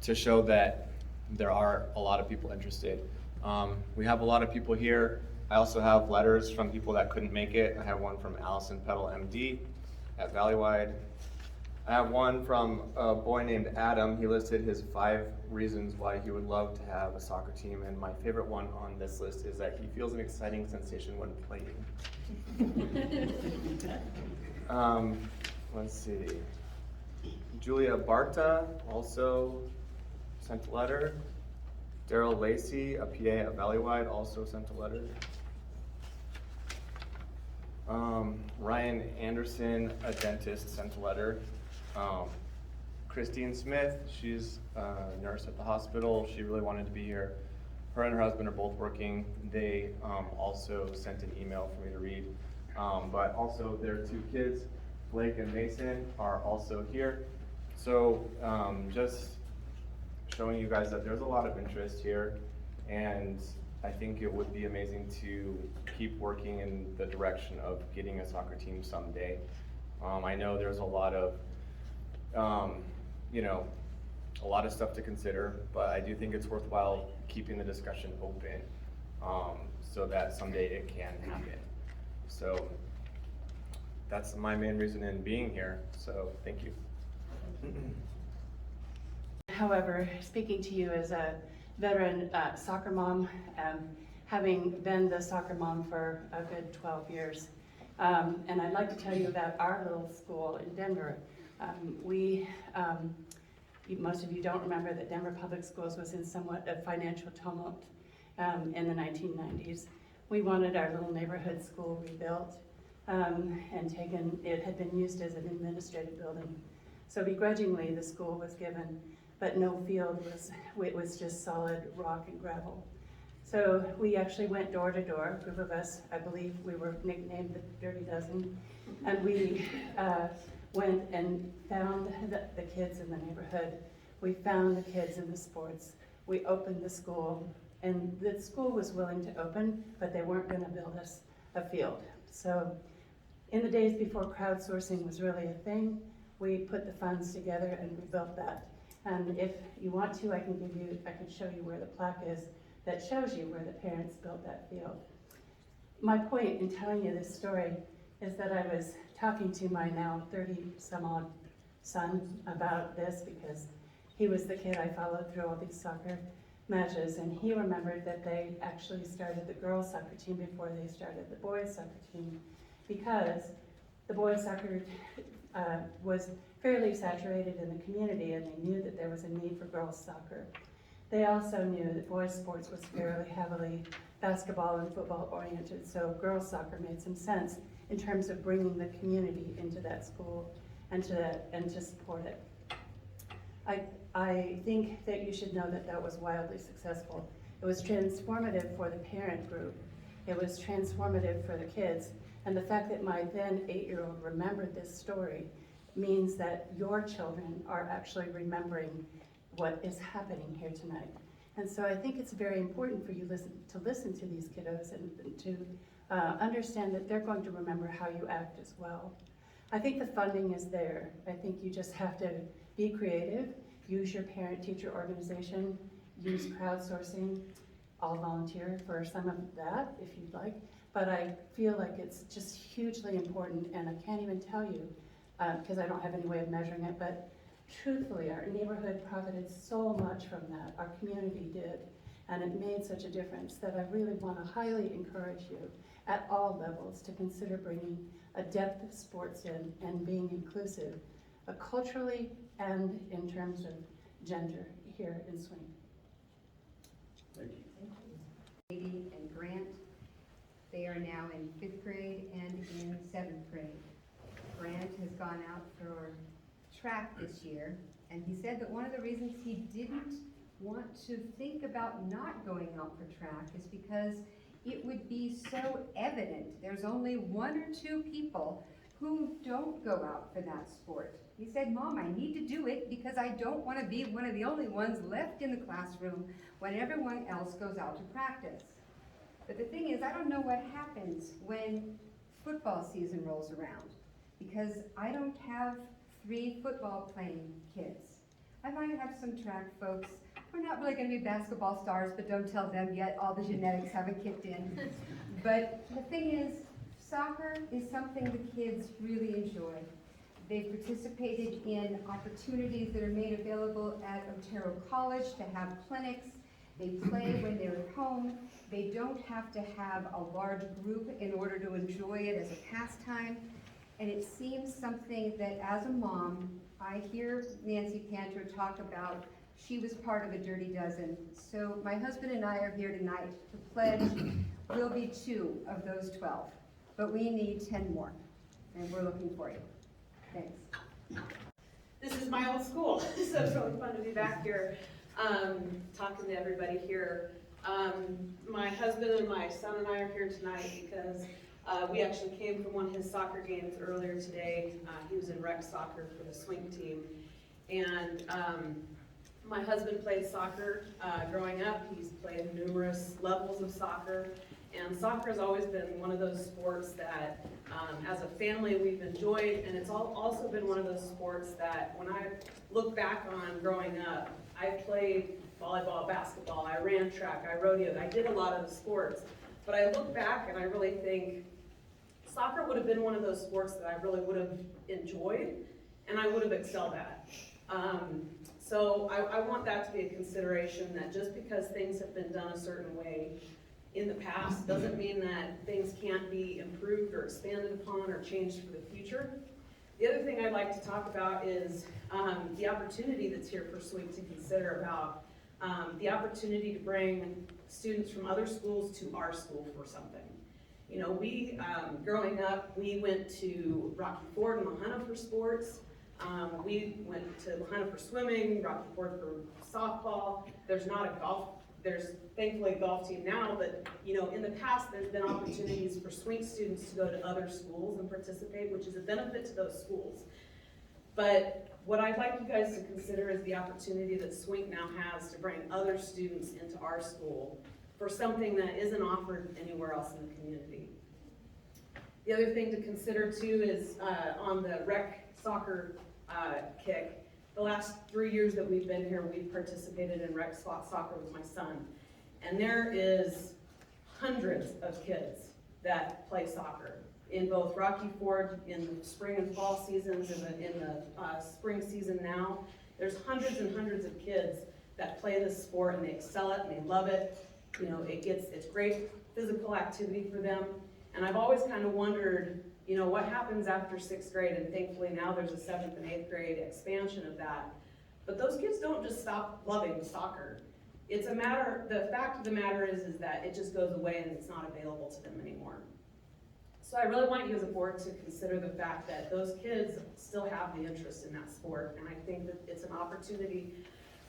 to show that there are a lot of people interested. We have a lot of people here. I also have letters from people that couldn't make it. I have one from Allison Peddle, MD, at Valleywide. I have one from a boy named Adam. He listed his 5 reasons why he would love to have a soccer team, and my favorite one on this list is that he feels an exciting sensation when playing. Let's see. Julia Barta also sent a letter. Daryl Lacey, a PA at Valleywide, also sent a letter. Ryan Anderson, a dentist, sent a letter. Christine Smith, she's a nurse at the hospital. She really wanted to be here. Her and her husband are both working. They also sent an email for me to read. But also their 2 kids, Blake and Mason, are also here. So just showing you guys that there's a lot of interest here, and I think it would be amazing to keep working in the direction of getting a soccer team someday. I know there's a lot of, a lot of stuff to consider, but I do think it's worthwhile keeping the discussion open so that someday it can happen. So that's my main reason in being here, so thank you. However, speaking to you as a veteran soccer mom, having been the soccer mom for a good 12 years, and I'd like to tell you about our little school in Denver. Most of you don't remember that Denver Public Schools was in somewhat of financial tumult in the 1990s. We wanted our little neighborhood school rebuilt and taken. It had been used as an administrative building. So begrudgingly, the school was given, but no field it was just solid rock and gravel. So we actually went door to door, a group of us, I believe we were nicknamed the Dirty Dozen, and we went and found the kids in the neighborhood. We found the kids in the sports. We opened the school, and the school was willing to open, but they weren't gonna build us a field. So in the days before crowdsourcing was really a thing, we put the funds together and we built that. And if you want to, I can show you where the plaque is that shows you where the parents built that field. My point in telling you this story is that I was talking to my now 30-some-odd son about this because he was the kid I followed through all these soccer matches, and he remembered that they actually started the girls' soccer team before they started the boys' soccer team because the boys' soccer was fairly saturated in the community, and they knew that there was a need for girls' soccer. They also knew that boys' sports was fairly heavily basketball and football oriented, so girls' soccer made some sense in terms of bringing the community into that school and to support it. I think that you should know that that was wildly successful. It was transformative for the parent group. It was transformative for the kids. And the fact that my then 8-year-old remembered this story means that your children are actually remembering what is happening here tonight. And so I think it's very important for you to listen to these kiddos and to understand that they're going to remember how you act as well. I think the funding is there. I think you just have to be creative, use your parent-teacher organization, use crowdsourcing. I'll volunteer for some of that if you'd like. But I feel like it's just hugely important, and I can't even tell you, because I don't have any way of measuring it, but truthfully, our neighborhood profited so much from that. Our community did, and it made such a difference that I really want to highly encourage you at all levels to consider bringing a depth of sports in and being inclusive, culturally and in terms of gender here in Swink. Thank you. Katie and Grant. They are now in 5th grade and in 7th grade. Grant has gone out for track this year, and he said that one of the reasons he didn't want to think about not going out for track is because it would be so evident. There's only 1 or 2 people who don't go out for that sport. He said, Mom, I need to do it because I don't want to be one of the only ones left in the classroom when everyone else goes out to practice. But the thing is, I don't know what happens when football season rolls around because I don't have 3 football playing kids. I might have some track folks. We're not really gonna be basketball stars, but don't tell them yet, all the genetics haven't kicked in. But the thing is, soccer is something the kids really enjoy. They've participated in opportunities that are made available at Otero College to have clinics. They play when they're at home. They don't have to have a large group in order to enjoy it as a pastime. And it seems something that as a mom, I hear Nancy Panter talk about she was part of a Dirty Dozen. So my husband and I are here tonight to pledge we'll be 2 of those 12, but we need 10 more, and we're looking for you. Thanks. This is my old school, so it's really fun to be back here, talking to everybody here. My husband and my son and I are here tonight because we actually came from one of his soccer games earlier today. He was in rec soccer for the Swink team. And my husband played soccer growing up. He's played numerous levels of soccer. And soccer has always been one of those sports that, as a family, we've enjoyed. And it's also been one of those sports that, when I look back on growing up, I played volleyball, basketball, I ran track, I rodeoed, I did a lot of the sports. But I look back and I really think soccer would have been one of those sports that I really would have enjoyed and I would have excelled at. So I want that to be a consideration, that just because things have been done a certain way in the past doesn't mean that things can't be improved or expanded upon or changed for the future. The other thing I'd like to talk about is the opportunity that's here for Swink to consider about the opportunity to bring students from other schools to our school for something. You know, we, growing up, we went to Rocky Ford and Lahana for sports. We went to Lahana for swimming, Rocky Ford for softball. There's thankfully a golf team now, but you know, in the past there's been opportunities for Swink students to go to other schools and participate, which is a benefit to those schools. But what I'd like you guys to consider is the opportunity that Swink now has to bring other students into our school for something that isn't offered anywhere else in the community. The other thing to consider too is on the rec soccer kick. The last 3 years that we've been here, we've participated in rec soccer with my son. And there is hundreds of kids that play soccer in both Rocky Ford in the spring and fall seasons, in the spring season now. There's hundreds and hundreds of kids that play this sport and they excel it and they love it. You know, it's great physical activity for them. And I've always kind of wondered, you know, what happens after 6th grade, and thankfully now there's a 7th and 8th grade expansion of that. But those kids don't just stop loving soccer. It's a matter, the fact of the matter is that it just goes away and it's not available to them anymore. So I really want you as a board to consider the fact that those kids still have the interest in that sport, and I think that it's an opportunity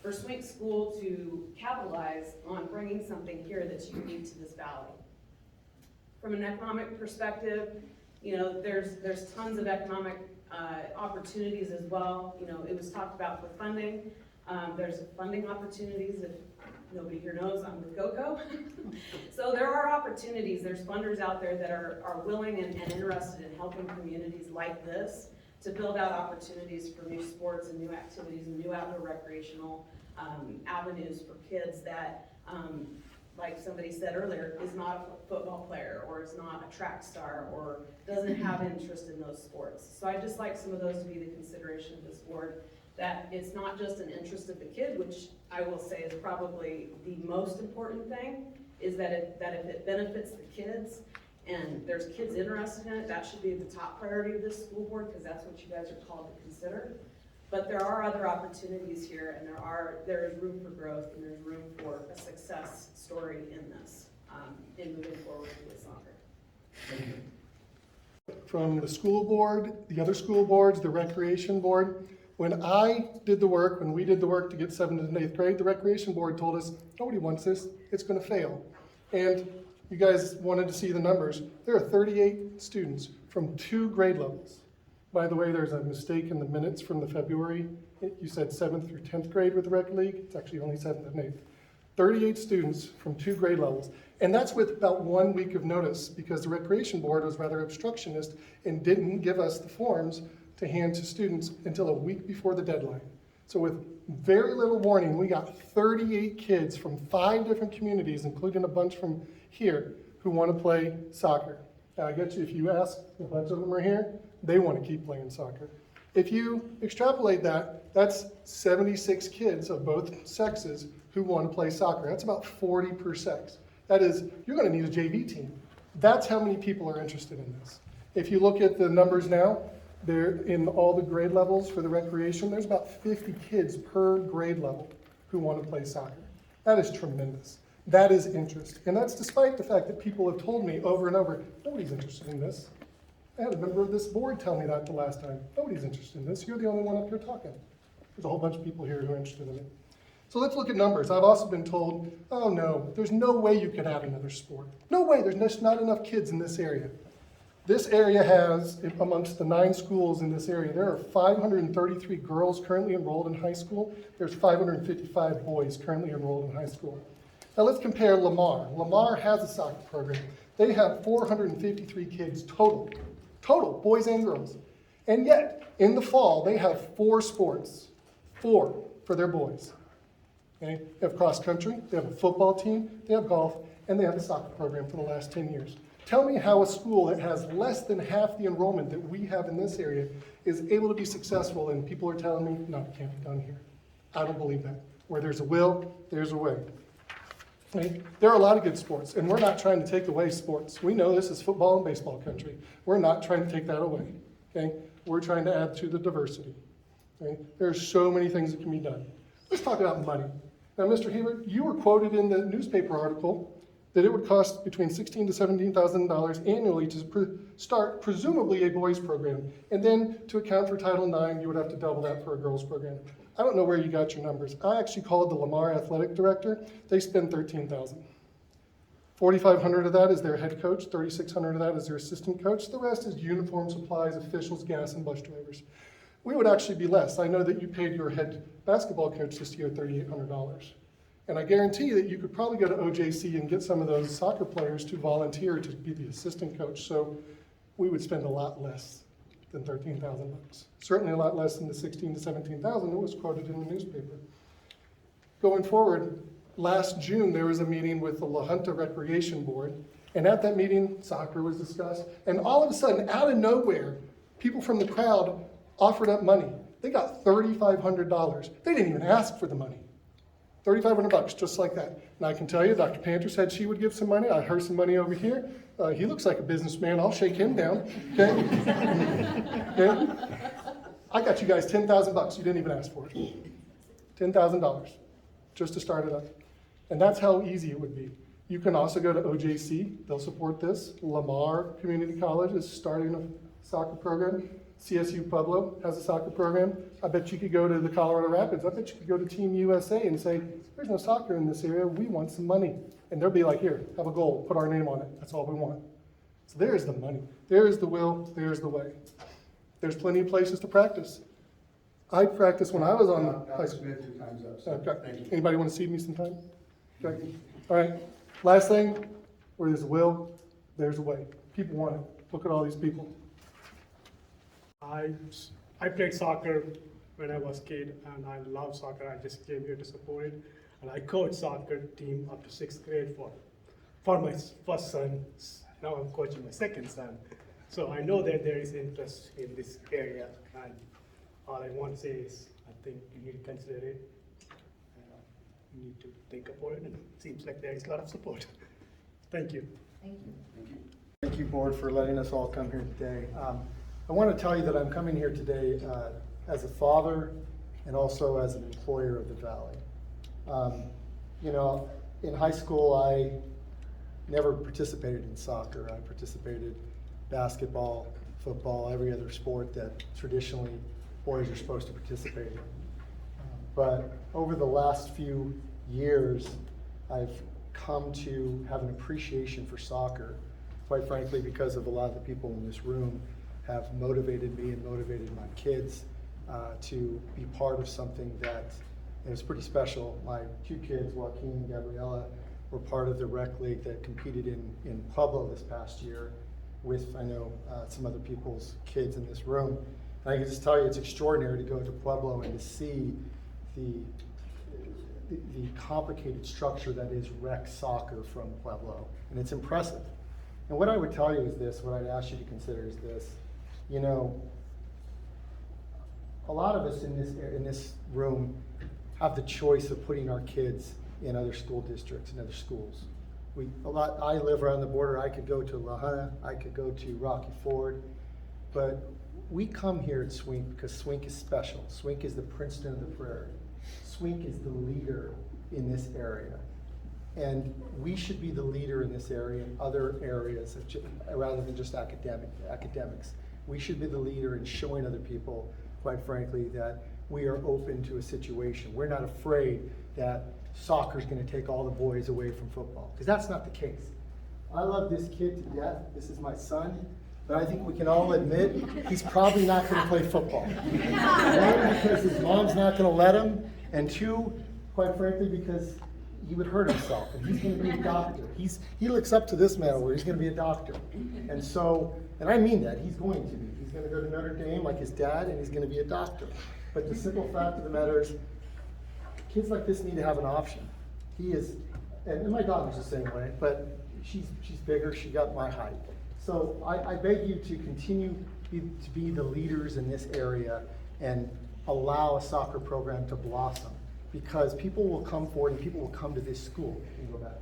for Swink School to capitalize on bringing something here that's unique to this valley. From an economic perspective, you know, there's tons of economic opportunities as well. You know, it was talked about for funding. There's funding opportunities. If nobody here knows, I'm with GOCO. So there are opportunities. There's funders out there that are willing and interested in helping communities like this to build out opportunities for new sports and new activities and new outdoor recreational avenues for kids that, like somebody said earlier, is not a football player or is not a track star or doesn't have interest in those sports. So I'd just like some of those to be the consideration of this board, that it's not just an interest of the kid, which I will say is probably the most important thing, is that if it benefits the kids and there's kids interested in it, that should be the top priority of this school board, because that's what you guys are called to consider. But there are other opportunities here, and there is room for growth, and there's room for a success story in this, in moving forward with soccer. Thank you. From the school board, the other school boards, the recreation board, when we did the work to get 7th and 8th grade, the recreation board told us, nobody wants this, it's gonna fail. And you guys wanted to see the numbers. There are 38 students from 2 grade levels. By the way, there's a mistake in the minutes from the February. You said 7th through 10th grade with the rec league. It's actually only 7th and 8th. 38 students from 2 grade levels. And that's with about 1 week of notice, because the recreation board was rather obstructionist and didn't give us the forms to hand to students until a week before the deadline. So with very little warning, we got 38 kids from 5 different communities, including a bunch from here, who want to play soccer. Now I get you, if you ask, a bunch of them are here, they want to keep playing soccer. If you extrapolate that, that's 76 kids of both sexes who want to play soccer. That's about 40 per sex. That is, you're going to need a JV team. That's how many people are interested in this. If you look at the numbers now, they're in all the grade levels for the recreation, there's about 50 kids per grade level who want to play soccer. That is tremendous. That is interest. And that's despite the fact that people have told me over and over, nobody's interested in this. I had a member of this board tell me that the last time. Nobody's interested in this. You're the only one up here talking. There's a whole bunch of people here who are interested in it. So let's look at numbers. I've also been told, oh no, there's no way you could add another sport. No way, there's just not enough kids in this area. This area has, amongst the 9 schools in this area, there are 533 girls currently enrolled in high school. There's 555 boys currently enrolled in high school. Now let's compare Lamar. Lamar has a soccer program. They have 453 kids total, boys and girls. And yet, in the fall, they have 4 sports, 4 for their boys. Okay? They have cross country, they have a football team, they have golf, and they have a soccer program for the last 10 years. Tell me how a school that has less than half the enrollment that we have in this area is able to be successful, and people are telling me, no, it can't be done here. I don't believe that. Where there's a will, there's a way. Okay? There are a lot of good sports, and we're not trying to take away sports. We know this is football and baseball country. We're not trying to take that away. Okay? We're trying to add to the diversity. Okay? There are so many things that can be done. Let's talk about money. Now, Mr. Hebert, you were quoted in the newspaper article that it would cost between $16,000 to $17,000 annually to start presumably a boys program. And then to account for Title IX, you would have to double that for a girls program. I don't know where you got your numbers. I actually called the Lamar athletic director. They spend $13,000. $4,500 of that is their head coach, $3,600 of that is their assistant coach. The rest is uniform supplies, officials, gas, and bus drivers. We would actually be less. I know that you paid your head basketball coach this year $3,800. And I guarantee that you could probably go to OJC and get some of those soccer players to volunteer to be the assistant coach. So we would spend a lot less than $13,000. Certainly a lot less than the $16,000 to $17,000 that was quoted in the newspaper. Going forward, last June there was a meeting with the La Junta Recreation Board, and at that meeting soccer was discussed, and all of a sudden, out of nowhere, people from the crowd offered up money. They got $3,500. They didn't even ask for the money. $3,500, just like that. And I can tell you, Dr. Panter said she would give some money. I heard some money over here. He looks like a businessman. I'll shake him down. Okay? Okay? I got you guys $10,000. You didn't even ask for it. $10,000 just to start it up. And that's how easy it would be. You can also go to OJC. They'll support this. Lamar Community College is starting a soccer program. CSU Pueblo has a soccer program. I bet you could go to the Colorado Rapids. I bet you could go to Team USA and say, there's no soccer in this area. We want some money. And they'll be like, here, have a goal. Put our name on it. That's all we want. So there's the money. There's the will. There's the way. There's plenty of places to practice. I practiced when I was on high school. Smith, 2 times up. So Okay. thank you. Anybody want to see me sometime? Okay. All right. Last thing, where there's a will, there's a way. People want it. Look at all these people. I played soccer when I was a kid, and I love soccer. I just came here to support it, and I coached soccer team up to 6th grade for my first son. Now I'm coaching my second son, so I know that there is interest in this area, and all I want to say is I think you need to consider it. You need to think about it, and it seems like there is a lot of support. Thank you. Thank you. Thank you, board, for letting us all come here today. I want to tell you that I'm coming here today as a father and also as an employer of the Valley. You know, in high school, I never participated in soccer. I participated basketball, football, every other sport that traditionally boys are supposed to participate in. But over the last few years, I've come to have an appreciation for soccer, quite frankly, because of a lot of the people in this room have motivated me and motivated my kids to be part of something that is pretty special. My 2 kids, Joaquin and Gabriella, were part of the rec league that competed in Pueblo this past year with, I know, some other people's kids in this room. And I can just tell you, it's extraordinary to go to Pueblo and to see the complicated structure that is rec soccer from Pueblo, and it's impressive. And what I would tell you is this, what I'd ask you to consider is this, you know, a lot of us in this room have the choice of putting our kids in other school districts and other schools. I live around the border. I could go to La Junta, I could go to Rocky Ford, but we come here at Swink because Swink is special. Swink is the Princeton of the Prairie. Swink is the leader in this area. And we should be the leader in this area and other areas, rather than just academics. We should be the leader in showing other people, quite frankly, that we are open to a situation. We're not afraid that soccer is going to take all the boys away from football, because that's not the case. I love this kid to death. This is my son. But I think we can all admit he's probably not going to play football. One, because his mom's not going to let him, and two, quite frankly, because he would hurt himself, and he's going to be a doctor. He looks up to this man where he's going to be a doctor. And so, and I mean that, he's going to be. He's going to go to Notre Dame like his dad, and he's going to be a doctor. But the simple fact of the matter is, kids like this need to have an option. He is, and my daughter's the same way, but she's bigger, she got my height. So I beg you to continue to be the leaders in this area and allow a soccer program to blossom, because people will come forward and people will come to this school. You can go back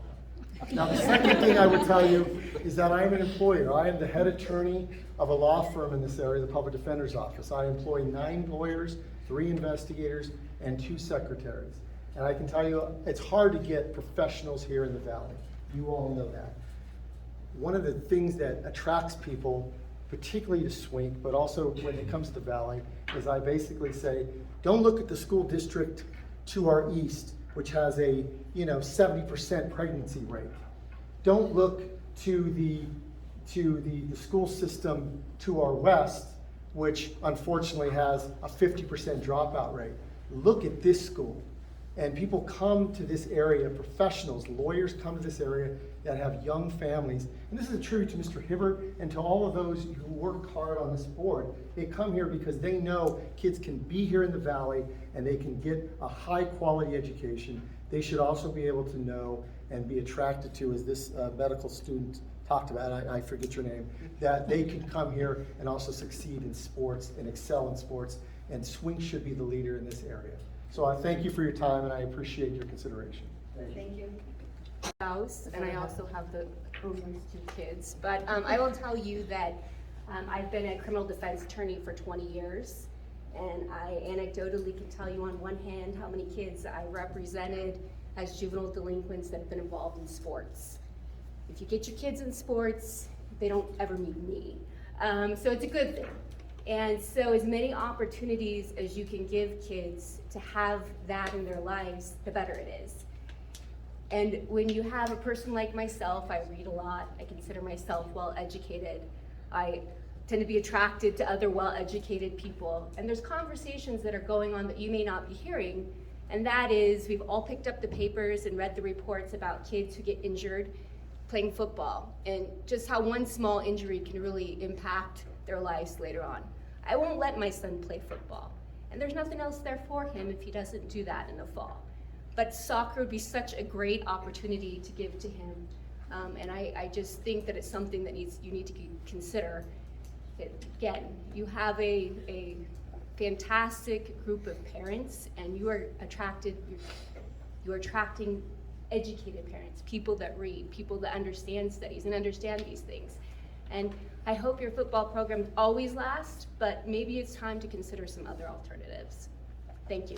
now. Now, the second thing I would tell you is that I am an employer. I am the head attorney of a law firm in this area, the Public Defender's Office. I employ 9 lawyers, 3 investigators, and 2 secretaries. And I can tell you, it's hard to get professionals here in the Valley. You all know that. One of the things that attracts people, particularly to Swink, but also when it comes to the Valley, is I basically say, don't look at the school district to our east, which has a 70% pregnancy rate. Don't look to the school system to our west, which unfortunately has a 50% dropout rate. Look at this school. And people come to this area, professionals, lawyers come to this area that have young families. And this is a tribute to Mr. Hibbert and to all of those who work hard on this board. They come here because they know kids can be here in the Valley and they can get a high quality education. They should also be able to know and be attracted to, as this medical student talked about, I forget your name, that they can come here and also succeed in sports and excel in sports. And Swink should be the leader in this area. So I thank you for your time, and I appreciate your consideration. Thank you. House, and I also have the oldest 2 kids. But I will tell you that I've been a criminal defense attorney for 20 years, and I anecdotally can tell you on one hand how many kids I represented as juvenile delinquents that have been involved in sports. If you get your kids in sports, they don't ever meet me. So it's a good thing. And so as many opportunities as you can give kids to have that in their lives, the better it is. And when you have a person like myself, I read a lot, I consider myself well-educated. I tend to be attracted to other well-educated people. And there's conversations that are going on that you may not be hearing, and that is, we've all picked up the papers and read the reports about kids who get injured playing football, and just how one small injury can really impact their lives later on. I won't let my son play football, and there's nothing else there for him if he doesn't do that in the fall. But soccer would be such a great opportunity to give to him, and I just think that it's something that you need to consider. Again, you have a fantastic group of parents, and you're attracting educated parents, people that read, people that understand studies and understand these things. And I hope your football program always lasts, but maybe it's time to consider some other alternatives. Thank you.